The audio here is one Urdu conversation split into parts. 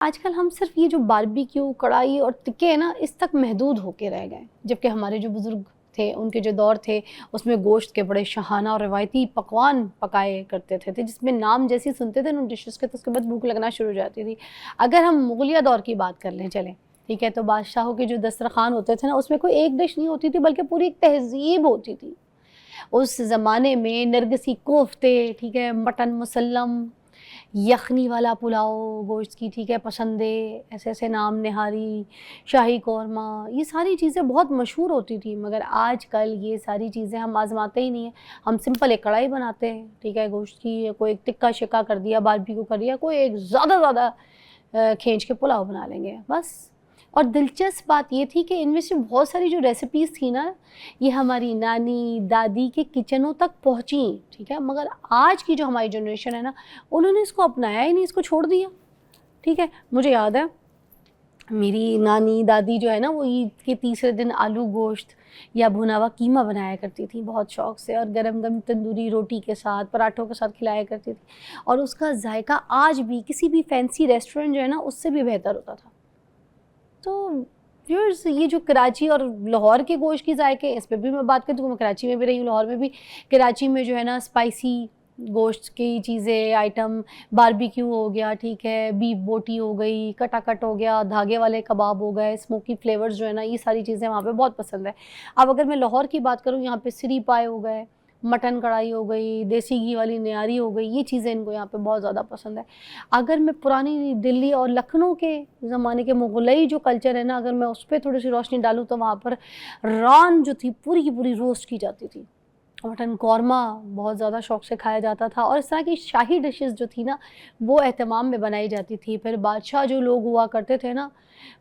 آج کل ہم صرف یہ جو باربیکیو کڑھائی اور تکے ہیں نا اس تک محدود ہو کے رہ گئے، جبکہ ہمارے جو بزرگ تھے ان کے جو دور تھے اس میں گوشت کے بڑے شاہانہ اور روایتی پکوان پکائے کرتے تھے جس میں نام جیسی سنتے تھے ان ڈشز کے تو اس کے بعد بھوک لگنا شروع ہو جاتی تھی۔ اگر ہم مغلیہ دور کی بات کر لیں چلیں ٹھیک ہے، تو بادشاہوں کے جو دسترخوان ہوتے تھے نا اس میں کوئی ایک ڈش نہیں ہوتی تھی بلکہ پوری ایک تہذیب ہوتی تھی۔ اس زمانے میں نرگسی کوفتے ٹھیک ہے، مٹن مسلم، یخنی والا پلاؤ گوشت کی ٹھیک ہے پسندے، ایسے ایسے نام نہاری، شاہی قورمہ، یہ ساری چیزیں بہت مشہور ہوتی تھی، مگر آج کل یہ ساری چیزیں ہم آزماتے ہی نہیں ہیں۔ ہم سمپل ایک کڑھائی بناتے ہیں ٹھیک ہے گوشت کی، کوئی ایک ٹکا شکا کر دیا، باربیکیو کر دیا، کوئی ایک زیادہ کھینچ کے پلاؤ بنا لیں گے بس۔ اور دلچسپ بات یہ تھی کہ ان میں سے بہت ساری جو ریسیپیز تھی نا یہ ہماری نانی دادی کے کچنوں تک پہنچیں ٹھیک ہے، مگر آج کی جو ہماری جنریشن ہے نا انہوں نے اس کو اپنایا ہی نہیں، اس کو چھوڑ دیا ٹھیک ہے۔ مجھے یاد ہے میری نانی دادی جو ہے نا وہ عید کے تیسرے دن آلو گوشت یا بھنا ہوا قیمہ بنایا کرتی تھی بہت شوق سے، اور گرم گرم تندوری روٹی کے ساتھ پراٹھوں کے ساتھ کھلایا کرتی تھی، اور اس کا ذائقہ آج بھی کسی بھی فینسی ریسٹورنٹ جو ہے نا اس سے بھی بہتر ہوتا تھا۔ تو ویورز یہ جو کراچی اور لاہور کے گوشت کی ذائقے، اس پہ بھی میں بات کرتی ہوں، میں کراچی میں بھی رہی ہوں، لاہور میں بھی۔ کراچی میں جو ہے نا اسپائسی گوشت کی چیزیں آئٹم، باربیکیو ہو گیا ٹھیک ہے، بیف بوٹی ہو گئی، کٹا کٹ ہو گیا، دھاگے والے کباب ہو گئے، اسموکی فلیورز جو ہے نا یہ ساری چیزیں وہاں پہ بہت پسند ہے۔ اب اگر میں لاہور کی بات کروں، یہاں پہ سری پائے ہو گئے، مٹن کڑھائی ہو گئی، دیسی گھی والی نہاری ہو گئی، یہ چیزیں ان کو یہاں پہ بہت زیادہ پسند ہے۔ اگر میں پرانی دلی اور لکھنؤ کے زمانے کے مغلئی جو کلچر ہے نا اگر میں اس پہ تھوڑی سی روشنی ڈالوں تو وہاں پر ران جو تھی پوری کی پوری روسٹ کی جاتی تھی، مٹن قورمہ بہت زیادہ شوق سے کھایا جاتا تھا، اور اس طرح کی شاہی ڈشز جو تھی نا وہ اہتمام میں بنائی جاتی تھی۔ پھر بادشاہ جو لوگ ہوا کرتے تھے نا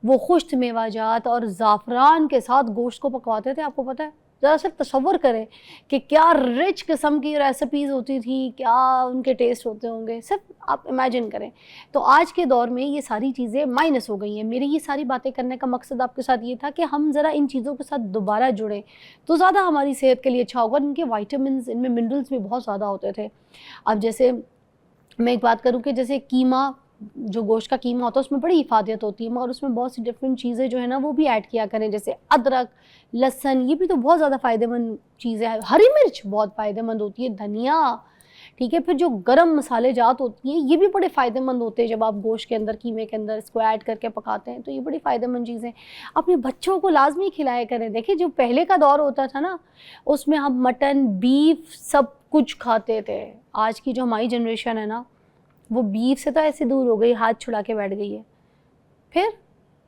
وہ خشک میوہ جات اور زعفران کے ساتھ گوشت کو پکواتے تھے۔ آپ کو پتہ ہے، ذرا صرف تصور کریں کہ کیا رچ قسم کی ریسیپیز ہوتی تھی، کیا ان کے ٹیسٹ ہوتے ہوں گے، صرف آپ امیجن کریں۔ تو آج کے دور میں یہ ساری چیزیں مائنس ہو گئی ہیں۔ میری یہ ساری باتیں کرنے کا مقصد آپ کے ساتھ یہ تھا کہ ہم ذرا ان چیزوں کے ساتھ دوبارہ جڑیں تو زیادہ ہماری صحت کے لیے اچھا ہوگا۔ ان کے وائٹامنز، ان میں منرلز بھی بہت زیادہ ہوتے تھے۔ اب جیسے میں ایک بات کروں کہ جیسے قیمہ، جو گوشت کا قیمہ ہوتا ہے اس میں بڑی افادیت ہوتی ہے، مگر اس میں بہت سی ڈفرینٹ چیزیں جو ہے نا وہ بھی ایڈ کیا کریں، جیسے ادرک، لہسن، یہ بھی تو بہت زیادہ فائدہ مند چیزیں ہیں، ہری مرچ بہت فائدہ مند ہوتی ہے، دھنیا ٹھیک ہے، پھر جو گرم مسالے جات ہوتی ہیں یہ بھی بڑے فائدہ مند ہوتے ہیں، جب آپ گوشت کے اندر قیمے کے اندر اس کو ایڈ کر کے پکاتے ہیں تو یہ بڑی فائدہ مند چیزیں اپنے بچوں کو لازمی کھلایا کریں۔ دیکھیں جو پہلے کا دور ہوتا تھا نا اس میں ہم مٹن بیف سب کچھ کھاتے تھے، آج کی جو ہماری جنریشن ہے نا وہ بیف سے تو ایسے دور ہو گئی، ہاتھ چھڑا کے بیٹھ گئی ہے۔ پھر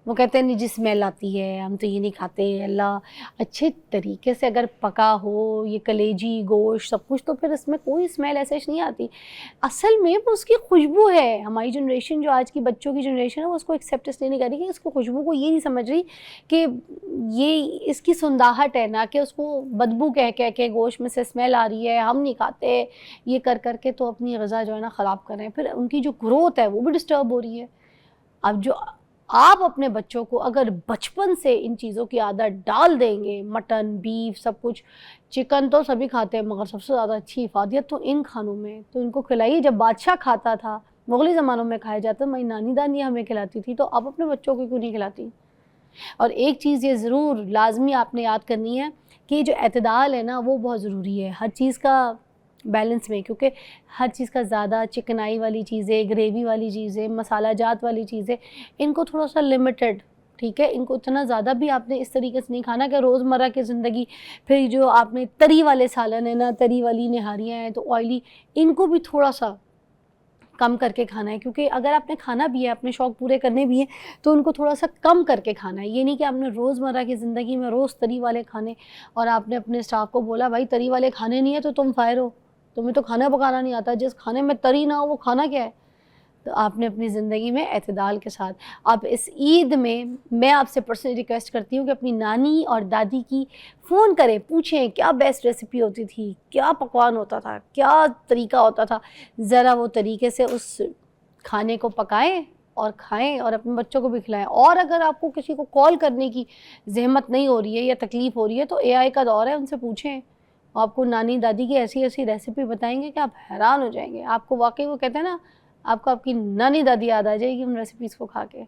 وہ کہتے ہیں نہیں جی اسمیل آتی ہے، ہم تو یہ نہیں کھاتے۔ اللہ اچھے طریقے سے اگر پکا ہو یہ کلیجی گوشت سب کچھ تو پھر اس میں کوئی اسمیل ایسے نہیں آتی، اصل میں وہ اس کی خوشبو ہے۔ ہماری جنریشن جو آج کی بچوں کی جنریشن ہے وہ اس کو ایکسیپٹ اس لیے نہیں کر رہی کہ اس کو خوشبو کو یہ نہیں سمجھ رہی کہ یہ اس کی سنداہٹ ہے، نہ کہ اس کو بدبو کہہ کے گوشت میں سے اسمیل آ رہی ہے ہم نہیں کھاتے، یہ کر کے تو اپنی غذا جو ہے نا خراب کر رہے ہیں، پھر ان کی جو گروتھ ہے وہ بھی ڈسٹرب ہو رہی ہے۔ اب جو آپ اپنے بچوں کو اگر بچپن سے ان چیزوں کی عادت ڈال دیں گے، مٹن بیف سب کچھ، چکن تو سبھی کھاتے ہیں مگر سب سے زیادہ اچھی افادیت تو ان کھانوں میں، تو ان کو کھلائیے۔ جب بادشاہ کھاتا تھا مغلی زمانوں میں کھایا جاتا، ہماری نانی دانی ہمیں کھلاتی تھی، تو آپ اپنے بچوں کو کیوں نہیں کھلاتی؟ اور ایک چیز یہ ضرور لازمی آپ نے یاد کرنی ہے کہ جو اعتدال ہے نا وہ بہت ضروری ہے ہر چیز کا بیلنس میں، کیونکہ ہر چیز کا زیادہ چکنائی والی چیزیں، گریوی والی چیزیں، مسالہ جات والی چیزیں، ان کو تھوڑا سا لمیٹڈ ٹھیک ہے، ان کو اتنا زیادہ بھی آپ نے اس طریقے سے نہیں کھانا کہ روزمرہ کی زندگی۔ پھر جو آپ نے تری والے سالن ہیں نا، تری والی نہاریاں ہیں تو آئلی، ان کو بھی تھوڑا سا کم کر کے کھانا ہے، کیونکہ اگر آپ نے کھانا بھی ہے اپنے شوق پورے کرنے بھی ہیں تو ان کو تھوڑا سا کم کر کے کھانا ہے۔ یہ نہیں کہ آپ نے روزمرہ کی زندگی میں روز تری والے کھانے، اور آپ نے اپنے اسٹاف کو بولا بھائی تری والے کھانے نہیں ہیں تو تم فائر ہو، تمہیں تو کھانا پکانا نہیں آتا، جس کھانے میں تری نہ ہو وہ کھانا کیا ہے؟ تو آپ نے اپنی زندگی میں اعتدال کے ساتھ، آپ اس عید میں آپ سے پرسنلی ریکویسٹ کرتی ہوں کہ اپنی نانی اور دادی کی فون کریں، پوچھیں کیا بیسٹ ریسیپی ہوتی تھی، کیا پکوان ہوتا تھا، کیا طریقہ ہوتا تھا، ذرا وہ طریقے سے اس کھانے کو پکائیں اور کھائیں اور اپنے بچوں کو بھی کھلائیں۔ اور اگر آپ کو کسی کو کال کرنے کی زحمت نہیں ہو رہی ہے یا تکلیف ہو رہی ہے تو AI کا دور ہے، ان سے پوچھیں، آپ کو نانی دادی کی ایسی ایسی ریسیپی بتائیں گے کہ آپ حیران ہو جائیں گے۔ آپ کو واقعی وہ کہتے ہیں نا آپ کو آپ کی نانی دادی یاد آ جائے گی ان ریسیپیز کو کھا کے.